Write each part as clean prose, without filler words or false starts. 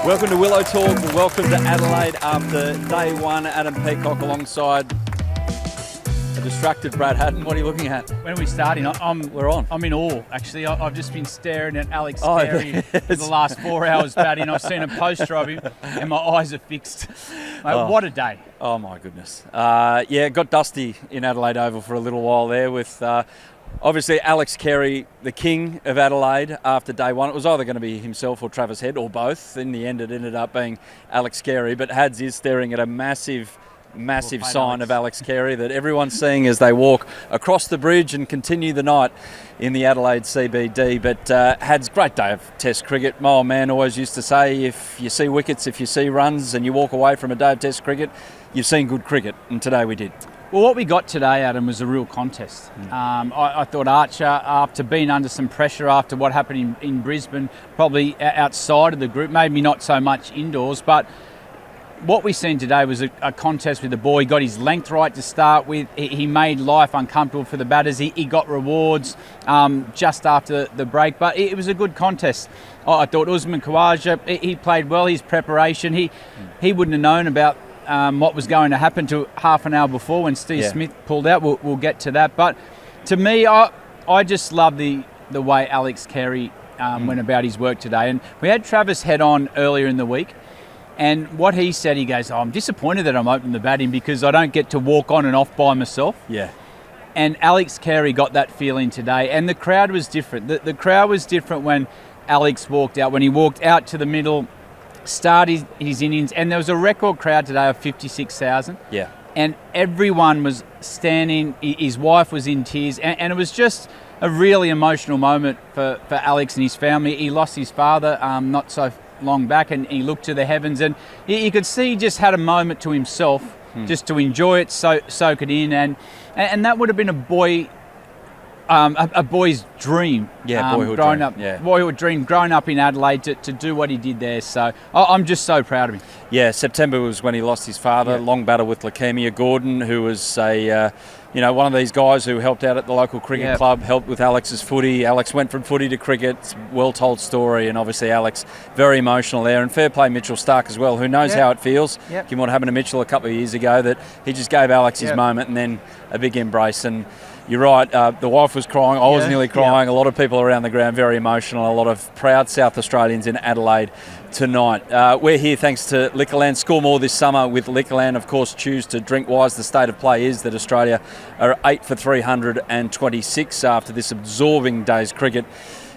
Welcome to Willow Talk, welcome to Adelaide after day one. Adam Peacock alongside a distracted Brad Haddin. What are you looking at? When are we starting? We're on. I'm in awe, actually. I've just been staring at Alex Carey for the last 4 hours batting. I've seen a poster of him and my eyes are fixed. Mate, what a day. Oh my goodness. It got dusty in Adelaide Oval for a little while there with obviously Alex Carey, the king of Adelaide after day one. It was either going to be himself or Travis Head or both. In the end it ended up being Alex Carey, but Hads is staring at a massive sign of Alex Carey that everyone's seeing as they walk across the bridge and continue the night in the Adelaide CBD. But Had's great day of Test cricket. My old man always used to say, if you see wickets, if you see runs and you walk away from a day of Test cricket, you've seen good cricket, and today we did. Well, what we got today, Adam, was a real contest. I thought Archer, after being under some pressure after what happened in Brisbane, probably outside of the group, maybe not so much indoors, but what we seen today was a contest with the ball. He got his length right to start with. He made life uncomfortable for the batters. He got rewards just after the break, but it was a good contest. I thought Usman Khawaja, he played well. His preparation, he wouldn't have known about what was going to happen to half an hour before when Steve Smith pulled out. We'll get to that. But to me, I just love the way Alex Carey went about his work today. And we had Travis Head on earlier in the week. And what he said, he goes, I'm disappointed that I'm opening the batting because I don't get to walk on and off by myself. Yeah. And Alex Carey got that feeling today. And the crowd was different. The crowd was different when Alex walked out, when he walked out to the middle, started his innings. And there was a record crowd today of 56,000. Yeah. And everyone was standing. His wife was in tears. And it was just a really emotional moment for Alex and his family. He lost his father not so long back, and he looked to the heavens, and you could see he just had a moment to himself, just to enjoy it, soak it in, and that would have been a boy's dream. Boyhood dream, growing up in Adelaide to do what he did there. So I'm just so proud of him. Yeah, September was when he lost his father. Long battle with leukemia. Gordon, who was one of these guys who helped out at the local cricket club, helped with Alex's footy. Alex went from footy to cricket. It's a well-told story, and obviously Alex, very emotional there. And fair play Mitchell Stark as well, who knows how it feels. Given what happened to Mitchell a couple of years ago, that he just gave Alex his moment and then a big embrace. And you're right, the wife was crying, I was nearly crying. A lot of people around the ground, very emotional. A lot of proud South Australians in Adelaide tonight. We're here thanks to Liquorland. Score more this summer with Liquorland. Of course, choose to drink wise. The state of play is that Australia are 8 for 326 after this absorbing day's cricket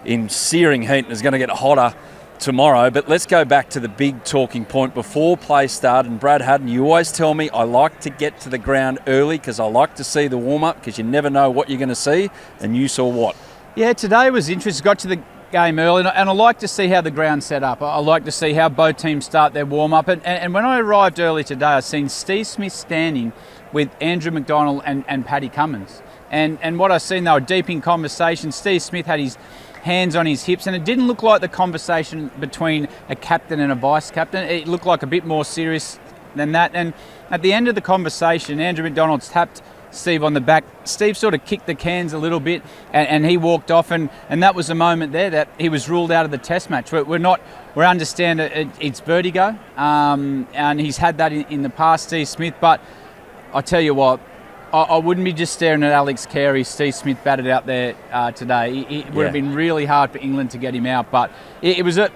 in searing heat, and is going to get hotter tomorrow. But let's go back to the big talking point before play started. And Brad Haddin, you always tell me I like to get to the ground early because I like to see the warm-up, because you never know what you're going to see. And you saw what? Yeah, today was interesting. Got to the game early, and I like to see how the ground's set up. I like to see how both teams start their warm-up. And when I arrived early today, I seen Steve Smith standing with Andrew McDonald and Paddy Cummins. And what I seen, they were deep in conversation. Steve Smith had his hands on his hips, and it didn't look like the conversation between a captain and a vice-captain. It looked like a bit more serious than that. And at the end of the conversation, Andrew McDonald tapped Steve on the back. Steve sort of kicked the cans a little bit, and he walked off, and that was the moment there that he was ruled out of the Test match. We understand it's vertigo, and he's had that in the past, Steve Smith. But I tell you what, I wouldn't be just staring at Alex Carey. Steve Smith batted out there today. It would have been really hard for England to get him out, but it was a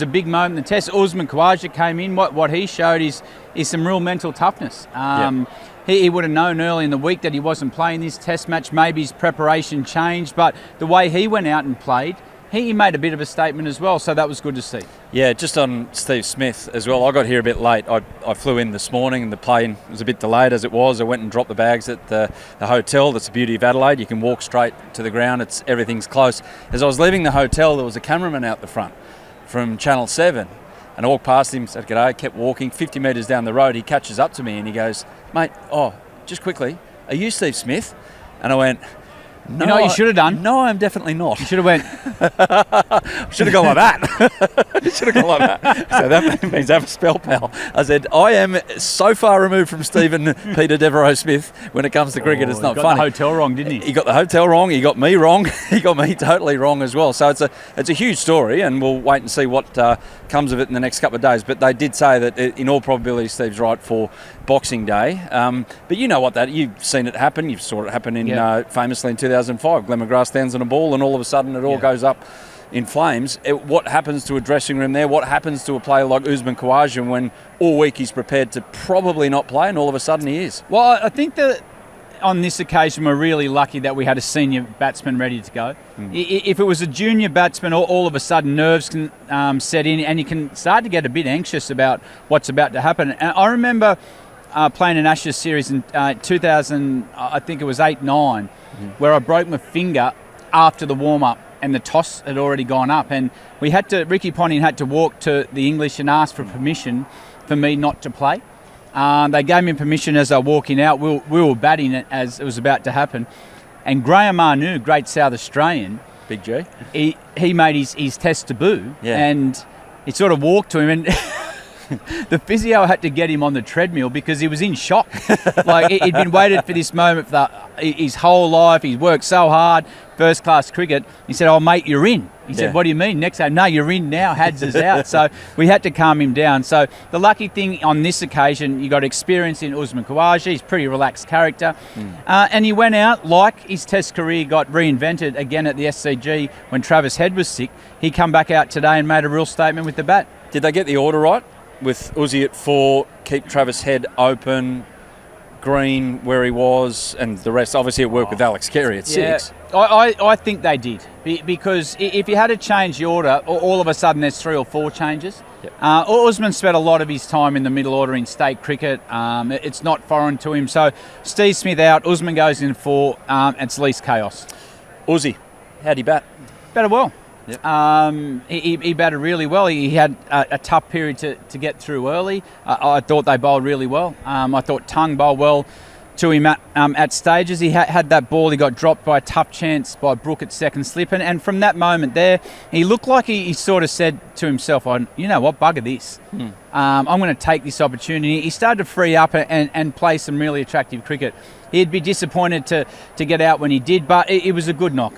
big moment in the Test. Usman Khawaja came in. What he showed is some real mental toughness. He would have known early in the week that he wasn't playing this Test match. Maybe his preparation changed, but the way he went out and played, he made a bit of a statement as well, so that was good to see. Yeah, just on Steve Smith as well, I got here a bit late. I flew in this morning and the plane was a bit delayed as it was. I went and dropped the bags at the hotel. That's the beauty of Adelaide. You can walk straight to the ground. Everything's close. As I was leaving the hotel, there was a cameraman out the front from Channel 7. And I walked past him, said g'day, kept walking. 50 metres down the road, he catches up to me and he goes, mate, just quickly, are you Steve Smith? And I went, No, you know what you should have done? No, I'm definitely not. You should have went... Should have gone like that. Should have gone like that. So that means have a spell, pal. I said, I am so far removed from Stephen Peter Devereaux-Smith when it comes to cricket. It's not funny. He got the hotel wrong, didn't he? He got the hotel wrong. He got me wrong. He got me totally wrong as well. So it's a huge story, and we'll wait and see what comes of it in the next couple of days. But they did say that in all probability, Steve's right for Boxing Day. But you know what you've seen it happen. You saw it happen in famously in 2005. Glenn McGrath stands on a ball, and all of a sudden it all goes up in flames. What happens to a dressing room there? What happens to a player like Usman Khawaja when all week he's prepared to probably not play, and all of a sudden he is? Well, I think that on this occasion we're really lucky that we had a senior batsman ready to go. If it was a junior batsman, all of a sudden nerves can set in, and you can start to get a bit anxious about what's about to happen. And I remember playing an Ashes series in 2000, I think it was 8-9, where I broke my finger after the warm-up, and the toss had already gone up, and Ricky Ponting had to walk to the English and ask for permission for me not to play. They gave me permission as I was walking out. We were batting it as it was about to happen, and Graham Arnoux, great South Australian, Big G, he made his test debut, and he sort of walked to him, and the physio had to get him on the treadmill because he was in shock. Like, he'd been waiting for this moment for his whole life. He's worked so hard, first class cricket. He said, "Oh mate, you're in." He said, "What do you mean?" Next day, "No, you're in now. Hads is out." So we had to calm him down. So the lucky thing on this occasion, you got experience in Usman Khawaja. He's a pretty relaxed character, and he went out like his Test career got reinvented again at the SCG when Travis Head was sick. He come back out today and made a real statement with the bat. Did they get the order right? With Uzi at 4, keep Travis Head open, Green where he was, and the rest. Obviously, it worked with Alex Carey at 6. I think they did, because if you had to change the order, all of a sudden there's 3 or 4 changes. Usman spent a lot of his time in the middle order in state cricket. It's not foreign to him. So Steve Smith out, Usman goes in 4. It's least chaos. Uzi, how'd he bat? Batted well. He batted really well. He had a tough period to get through early. I thought they bowled really well. I thought Tung bowled well to him at stages. He had that ball. He got dropped by a tough chance by Brook at second slip. And from that moment there, he looked like he sort of said to himself, "You know what, bugger this. I'm going to take this opportunity." He started to free up and play some really attractive cricket. He'd be disappointed to get out when he did, but it was a good knock.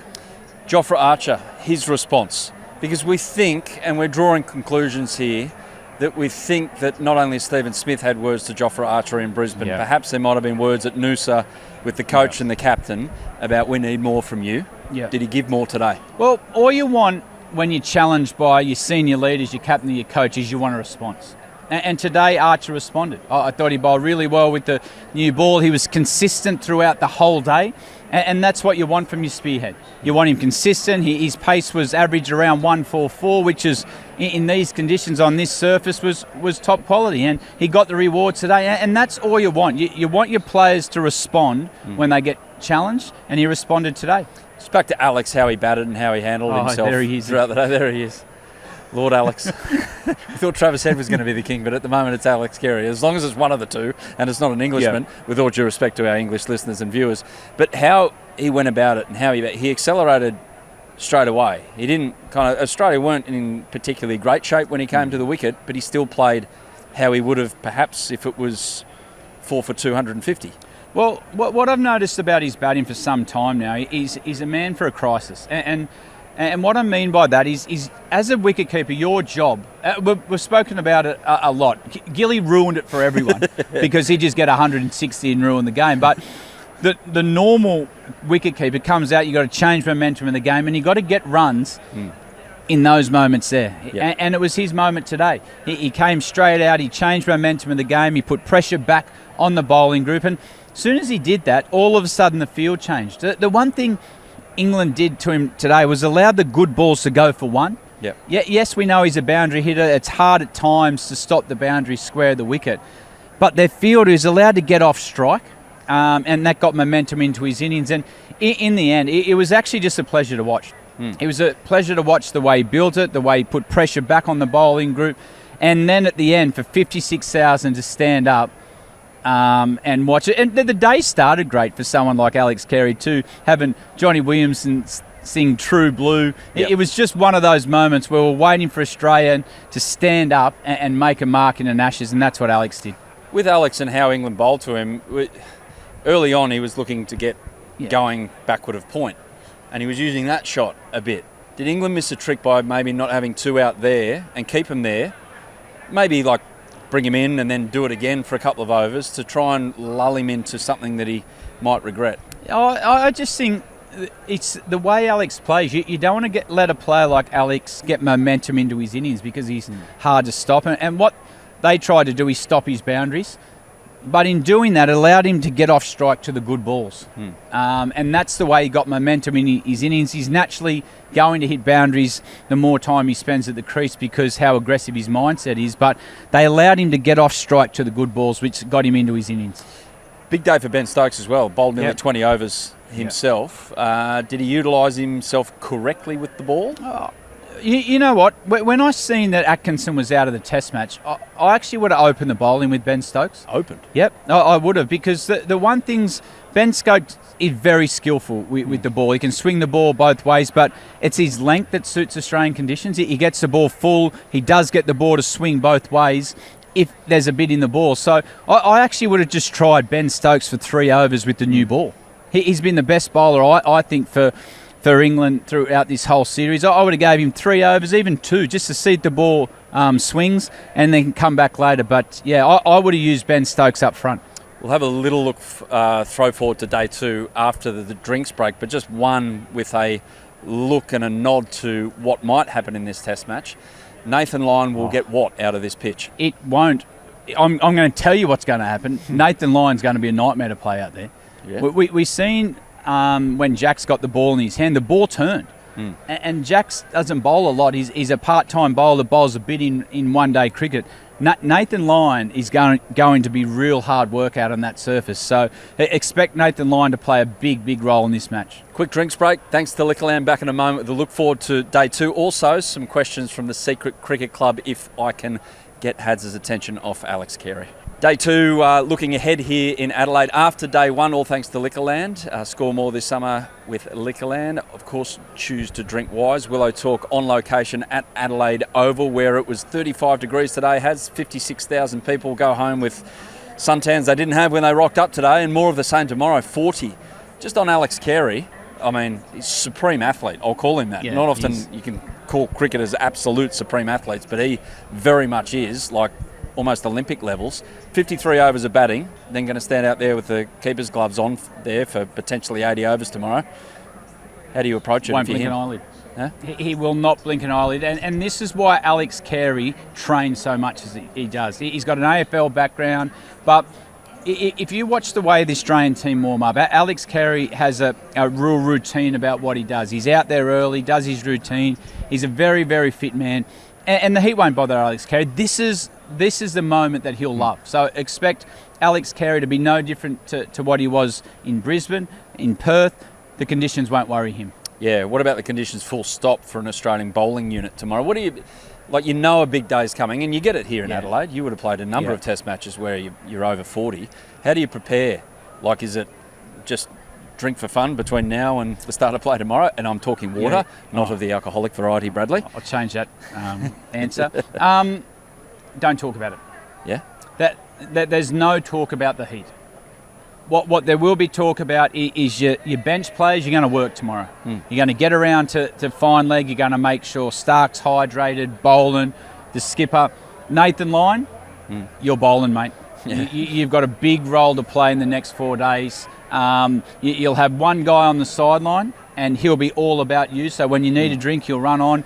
Jofra Archer, his response, because we think, and we're drawing conclusions here, that we think that not only Stephen Smith had words to Jofra Archer in Brisbane, perhaps there might have been words at Noosa with the coach and the captain about we need more from you. Did he give more today? Well, all you want when you're challenged by your senior leaders, your captain, your coach, is you want a response. And today Archer responded. I thought he bowled really well with the new ball. He was consistent throughout the whole day. And that's what you want from your spearhead. You want him consistent. His pace was averaged around 144, which is, in these conditions on this surface, was top quality. And he got the reward today. And that's all you want. You want your players to respond when they get challenged, and he responded today. Just back to Alex, how he batted and how he handled himself throughout the day. There he is. Lord Alex. We thought Travis Head was going to be the king, but at the moment it's Alex Carey. As long as it's one of the two, and it's not an Englishman, with all due respect to our English listeners and viewers. But how he went about it and how he accelerated straight away. He didn't Australia weren't in particularly great shape when he came to the wicket, but he still played how he would have perhaps if it was 4 for 250. Well, what I've noticed about his batting for some time now, he's a man for a crisis. And what I mean by that is as a wicketkeeper, your job, we've spoken about it a lot. Gilly ruined it for everyone because he just get 160 and ruin the game. But the normal wicketkeeper comes out, you've got to change momentum in the game, and you've got to get runs in those moments there. Yeah. And it was his moment today. He came straight out, he changed momentum in the game, he put pressure back on the bowling group, and as soon as he did that, all of a sudden the field changed. The one thing England did to him today was allow the good balls to go for one. Yes, we know he's a boundary hitter. It's hard at times to stop the boundary square of the wicket. But their fielder is allowed to get off strike, and that got momentum into his innings. And in the end, it was actually just a pleasure to watch. It was a pleasure to watch the way he built it, the way he put pressure back on the bowling group. And then at the end, for 56,000 to stand up, and watch it. And the day started great for someone like Alex Carey too, having Johnny Williamson sing True Blue. Yep. It was just one of those moments where we're waiting for Australia to stand up and make a mark in the Ashes, and that's what Alex did. With Alex and how England bowled to him, early on he was looking to get going backward of point, and he was using that shot a bit. Did England miss a trick by maybe not having two out there and keep him there? Maybe like bring him in and then do it again for a couple of overs to try and lull him into something that he might regret. I just think it's the way Alex plays. You don't want to let a player like Alex get momentum into his innings because he's hard to stop. And what they tried to do is stop his boundaries. But in doing that, it allowed him to get off strike to the good balls. And that's the way he got momentum in his innings. He's naturally going to hit boundaries the more time he spends at the crease because how aggressive his mindset is. But they allowed him to get off strike to the good balls, which got him into his innings. Big day for Ben Stokes as well. Bowled nearly 20 overs himself. Did he utilise himself correctly with the ball? You know what? When I seen that Atkinson was out of the Test match, I actually would have opened the bowling with Ben Stokes. Opened? Yep, I would have, because the one thing's Ben Stokes is very skillful with the ball. He can swing the ball both ways, but it's his length that suits Australian conditions. He gets the ball full. He does get the ball to swing both ways if there's a bit in the ball. So I actually would have just tried Ben Stokes for 3 overs with the new ball. He's been the best bowler, I think, for England throughout this whole series. I would have gave him 3 overs, even 2, just to see if the ball swings and then come back later. But, yeah, I would have used Ben Stokes up front. We'll have a little look, throw forward to day 2 after the drinks break, but just one with a look and a nod to what might happen in this Test match. Nathan Lyon will get what out of this pitch? It won't. I'm going to tell you what's going to happen. Nathan Lyon's going to be a nightmare to play out there. Yeah. We've seen when Jack's got the ball in his hand, the ball turned. And Jax doesn't bowl a lot. He's a part-time bowler that bowls a bit in one-day cricket. Nathan Lyon is going to be real hard work out on that surface. So expect Nathan Lyon to play a big role in this match. Quick drinks break. Thanks to Liquorland. Back in a moment. We'll look forward to day 2. Also, some questions from the Secret Cricket Club if I can get Hads' attention off Alex Carey. Day 2, looking ahead here in Adelaide after day 1, all thanks to Liquorland. Score more this summer with Liquorland. Of course, choose to drink wise. Willow Talk on location at Adelaide Oval, where it was 35 degrees today. Has 56,000 people go home with suntans they didn't have when they rocked up today, and more of the same tomorrow, 40. Just on Alex Carey, I mean, he's a supreme athlete. I'll call him that. Yeah, not often you can call cricketers absolute supreme athletes, but he very much is, like almost Olympic levels. 53 overs of batting, then going to stand out there with the keeper's gloves on there for potentially 80 overs tomorrow. How do you approach it? Won't blink an eyelid. Huh? He will not blink an eyelid. And this is why Alex Carey trains so much as he does. He's got an AFL background, but if you watch the way the Australian team warm up, Alex Carey has a real routine about what he does. He's out there early, does his routine. He's a very fit man. And the heat won't bother Alex Carey. This is the moment that he'll love. So expect Alex Carey to be no different to what he was in Brisbane, in Perth. The conditions won't worry him. Yeah, what about the conditions full stop for an Australian bowling unit tomorrow? What do you, like, you know a big day's coming, and you get it here in Adelaide. You would have played a number of Test matches where you're over 40. How do you prepare? Like, is it just drink for fun between now and the start of play tomorrow? And I'm talking water, not of the alcoholic variety, Bradley. I'll change that answer. Don't talk about it. Yeah? That there's no talk about the heat. What there will be talk about is your bench players. You're going to work tomorrow. You're going to get around to fine leg. You're going to make sure Stark's hydrated, Boland, the skipper. Nathan Lyon, you're bowling, mate. Yeah. You've got a big role to play in the next 4 days. You'll have one guy on the sideline, and he'll be all about you. So when you need a drink, he'll run on,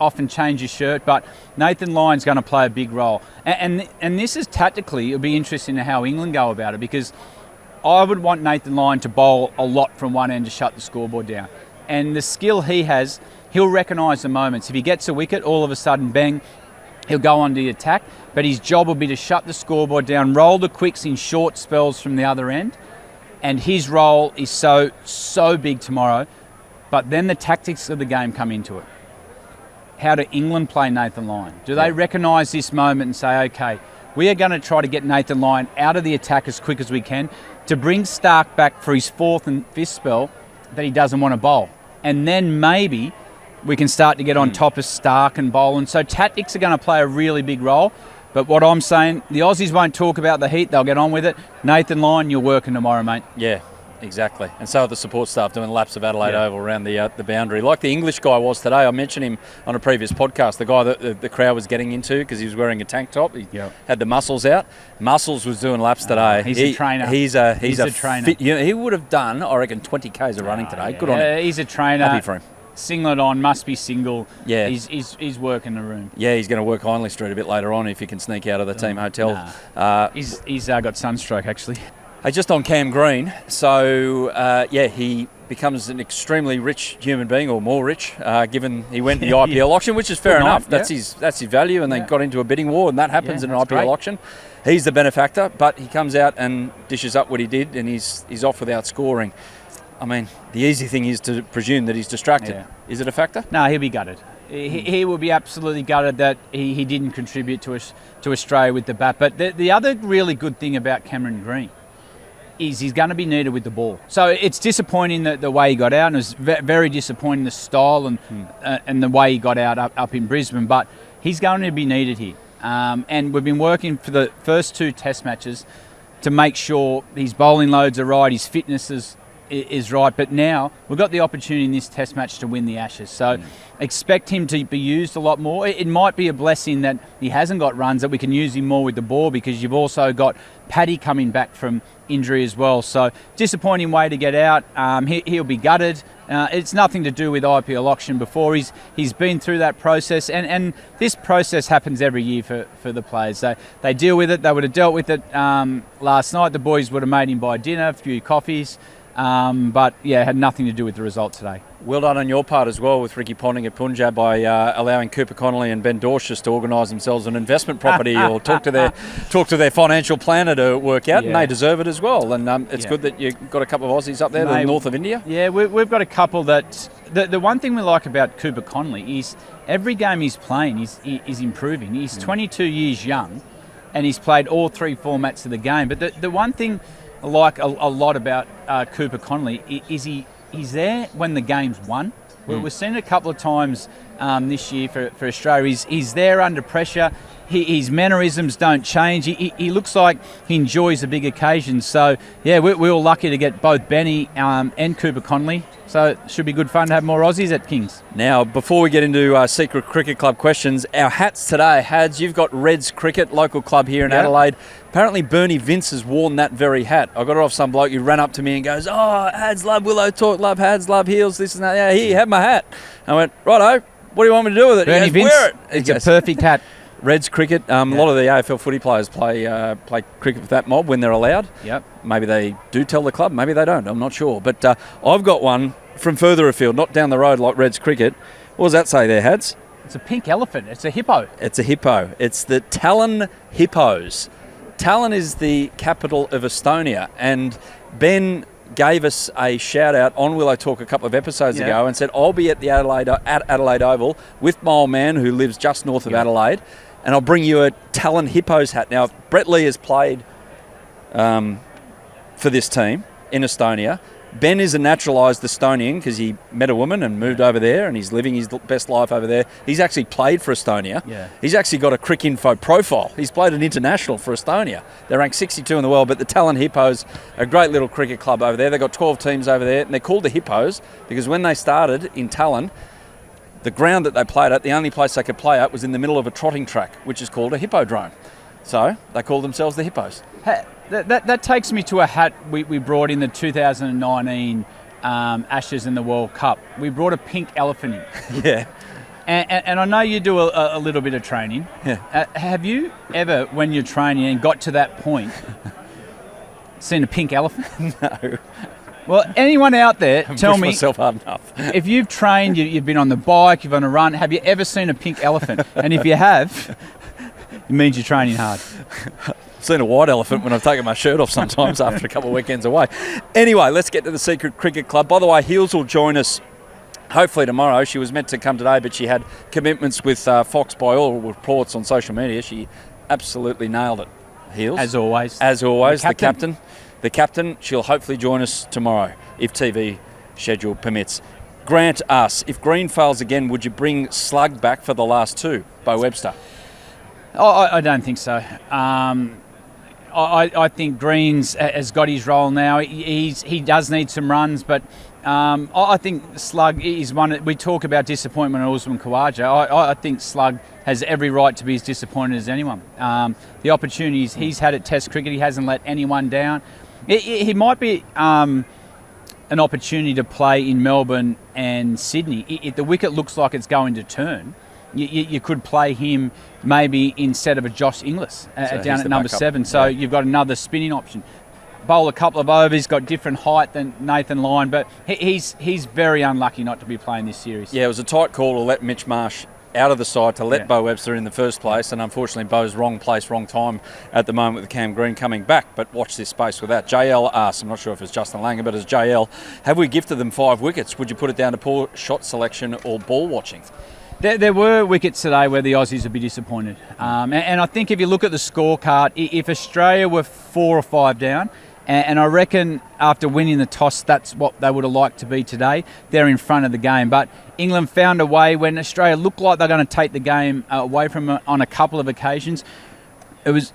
often change your shirt. But Nathan Lyon's going to play a big role. And this is tactically, it'll be interesting to how England go about it, because I would want Nathan Lyon to bowl a lot from one end to shut the scoreboard down. And the skill he has, he'll recognise the moments. If he gets a wicket, all of a sudden, bang, he'll go on the attack. But his job will be to shut the scoreboard down, roll the quicks in short spells from the other end. And his role is so big tomorrow. But then the tactics of the game come into it. How do England play Nathan Lyon? Do they recognise this moment and say, okay, we are going to try to get Nathan Lyon out of the attack as quick as we can to bring Stark back for his 4th and 5th spell that he doesn't want to bowl. And then maybe we can start to get on top of Stark and bowl. And so tactics are going to play a really big role. But what I'm saying, the Aussies won't talk about the heat. They'll get on with it. Nathan Lyon, you're working tomorrow, mate. Yeah. Exactly. And so are the support staff doing laps of Adelaide Oval around the boundary. Like the English guy was today. I mentioned him on a previous podcast, the guy that the crowd was getting into because he was wearing a tank top. He had the muscles out. Muscles was doing laps today. He's a trainer. He's a trainer. Fit, he would have done, I reckon, 20 Ks of running today. Good on him. He's a trainer. Happy for him. Singlet on, must be single. Yeah. He's working the room. Yeah, he's going to work Hindley Street a bit later on if he can sneak out of the team hotel. He's got sunstroke, actually. Hey, just on Cam Green, so he becomes an extremely rich human being, or more rich, given he went in the IPL auction, which is fair enough. That's his value, and they got into a bidding war, and that happens in an IPL auction. He's the benefactor, but he comes out and dishes up what he did, and he's off without scoring. I mean, the easy thing is to presume that he's distracted. Yeah. Is it a factor? No, he'll be gutted. He will be absolutely gutted that he didn't contribute to Australia with the bat. But the other really good thing about Cameron Green is he's going to be needed with the ball. So it's disappointing the way he got out, and it was very disappointing the style and the way he got out up in Brisbane, but he's going to be needed here. And we've been working for the first 2 test matches to make sure his bowling loads are right, his fitness is right, but now we've got the opportunity in this test match to win the Ashes. So expect him to be used a lot more. It might be a blessing that he hasn't got runs, that we can use him more with the ball, because you've also got Paddy coming back from injury as well. So disappointing way to get out. He'll be gutted. It's nothing to do with IPL auction before. He's been through that process, and this process happens every year for the players. They deal with it. They would have dealt with it last night. The boys would have made him buy dinner, a few coffees. But it had nothing to do with the result today. Well done on your part as well with Ricky Ponting at Punjab by allowing Cooper Connolly and Ben Dorshus to organise themselves an investment property or talk to their financial planner to work out, and they deserve it as well. And it's good that you've got a couple of Aussies up there, the north of India. Yeah, we've got a couple that... The one thing we like about Cooper Connolly is every game he's playing, he's improving. He's 22 years young, and he's played all 3 formats of the game. But the one thing I like a lot about Cooper Connolly is he's there when the game's won. We've seen it a couple of times this year for Australia. He's there under pressure. His mannerisms don't change. He looks like he enjoys the big occasions. So, we're all lucky to get both Benny and Cooper Connolly. So it should be good fun to have more Aussies at Kings. Now, before we get into Secret Cricket Club questions, our hats today, Hads, you've got Reds Cricket, local club here in Adelaide. Apparently Bernie Vince has worn that very hat. I got it off some bloke who ran up to me and goes, Hads love Willow Talk, love Hads, love Heels, this and that. Yeah, here, have my hat. I went, righto, what do you want me to do with it? Bernie he goes, Vince, wear it. It's a perfect hat. Reds Cricket, a lot of the AFL footy players play cricket with that mob when they're allowed. Yep. Maybe they do tell the club, maybe they don't, I'm not sure. But I've got one from further afield, not down the road like Reds Cricket. What does that say there, Hads? It's a pink elephant. It's a hippo. It's a hippo. It's the Talon Hippos. Tallinn is the capital of Estonia, and Ben gave us a shout out on Willow Talk a couple of episodes ago and said, I'll be at Adelaide Oval with my old man who lives just north of Adelaide, and I'll bring you a Talon Hippos hat. Now, Brett Lee has played for this team in Estonia. Ben is a naturalised Estonian because he met a woman and moved over there, and he's living his best life over there. He's actually played for Estonia. Yeah. He's actually got a Cricinfo profile. He's played an international for Estonia. They're ranked 62 in the world, but the Talon Hippos, a great little cricket club over there. They've got 12 teams over there, and they're called the Hippos because when they started in Tallinn, the ground that they played at, the only place they could play at was in the middle of a trotting track, which is called a hippodrome. So they call themselves the Hippos. That takes me to a hat we brought in the 2019 Ashes in the World Cup. We brought a pink elephant in. Yeah. And I know you do a little bit of training. Yeah. Have you ever, when you're training and got to that point, seen a pink elephant? No. Well, anyone out there, tell me, myself hard enough. If you've trained, you've been on the bike, you've on a run, have you ever seen a pink elephant? And if you have, it means you're training hard. I've seen a white elephant when I've taken my shirt off sometimes after a couple of weekends away. Anyway, let's get to the Secret Cricket Club. By the way, Heels will join us hopefully tomorrow. She was meant to come today, but she had commitments with Fox by all reports on social media. She absolutely nailed it. Heels. As always. As always, the captain. The captain, she'll hopefully join us tomorrow, if TV schedule permits. Grant us, if Green fails again, would you bring Slug back for the last two, Bo Webster? I don't think so. I think Green's has got his role now. He does need some runs, but I think Slug is one. We talk about disappointment in Usman Khawaja. I think Slug has every right to be as disappointed as anyone. The opportunities he's had at Test cricket, he hasn't let anyone down. He might be an opportunity to play in Melbourne and Sydney. If the wicket looks like it's going to turn, you could play him maybe instead of a Josh Inglis down at number 7. So you've got another spinning option. Bowl a couple of overs, got different height than Nathan Lyon, but he's very unlucky not to be playing this series. Yeah, it was a tight call to let Mitch Marsh out of the side, to let Bo Webster in the first place, and unfortunately Bo's wrong place, wrong time at the moment with Cam Green coming back. But watch this space with that. JL asks, I'm not sure if it's Justin Langer, but it's JL, have we gifted them 5 wickets? Would you put it down to poor shot selection or ball watching? There were wickets today where the Aussies would be disappointed. And I think if you look at the scorecard, if Australia were 4 or 5 down, and I reckon after winning the toss, that's what they would have liked to be today, they're in front of the game. But England found a way when Australia looked like they're going to take the game away from them on a couple of occasions.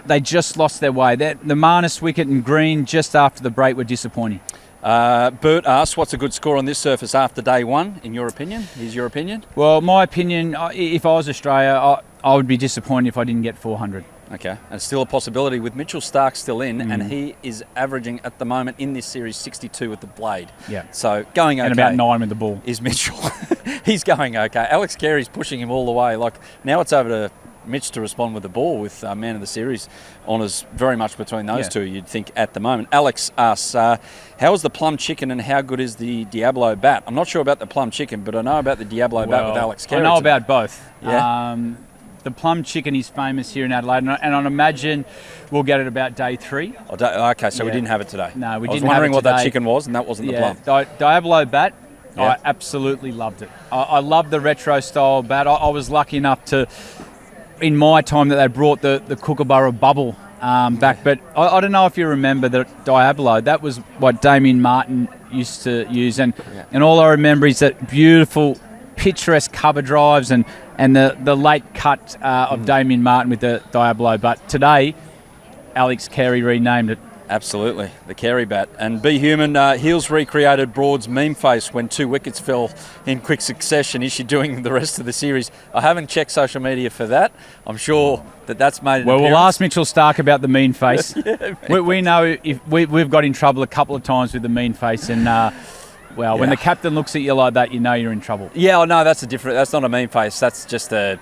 They just lost their way. The Marnus wicket and Green just after the break were disappointing. Bert asks, what's a good score on this surface after day one, in your opinion? Is your opinion? Well, my opinion, if I was Australia, I would be disappointed if I didn't get 400. Okay, and still a possibility with Mitchell Starc still in, and he is averaging at the moment in this series 62 with the blade. Yeah. So going okay. And about 9 with the ball. Is Mitchell. He's going okay. Alex Carey's pushing him all the way. Like, now it's over to Mitch to respond with the ball, with man of the series honours very much between those two, you'd think, at the moment. Alex asks, how is the plum chicken and how good is the Diablo bat? I'm not sure about the plum chicken, but I know about the Diablo bat with Alex Carey. I know about both. Yeah. The plum chicken is famous here in Adelaide, and I'd imagine we'll get it about day 3. Okay, so we didn't have it today. No, we didn't have it today. I was wondering what that chicken was, and that wasn't the plum. Diablo bat, I absolutely loved it. I love the retro style bat. I was lucky enough to, in my time, that they brought the Kookaburra bubble back. But I don't know if you remember the Diablo. That was what Damien Martin used to use, and all I remember is that beautiful, picturesque cover drives and the late cut of Damien Martin with the Diablo. But today, Alex Carey renamed it. Absolutely, the Carey bat. And Be Human, Heels recreated Broad's meme face when 2 wickets fell in quick succession. Is she doing the rest of the series? I haven't checked social media for that. I'm sure that's made an appearance. We'll ask Mitchell Starc about the mean face. We know if we've got in trouble a couple of times with the mean face, and when the captain looks at you like that, you know you're in trouble. Yeah, no, that's not a mean face. That's just a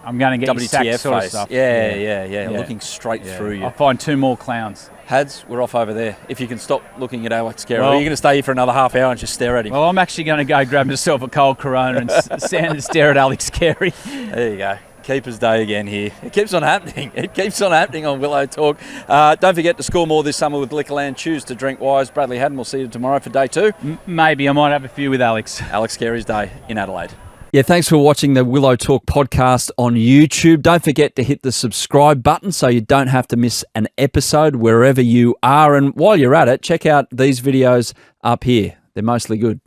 I'm going to get WTF you sacked sort face. of stuff. Yeah, looking straight through you. I'll find 2 more clowns. Hads, we're off over there. If you can stop looking at Alex Carey, are you going to stay here for another half hour and just stare at him? Well, I'm actually going to go grab myself a cold Corona and stand and stare at Alex Carey. There you go. Keeper's day again here. It keeps on happening. It keeps on happening on Willow Talk. Don't forget to score more this summer with Liquorland. Choose to drink wise. Bradley Haddin, we'll see you tomorrow for day 2. Maybe. I might have a few with Alex. Alex Carey's day in Adelaide. Yeah, thanks for watching the Willow Talk podcast on YouTube. Don't forget to hit the subscribe button so you don't have to miss an episode wherever you are. And while you're at it, check out these videos up here. They're mostly good.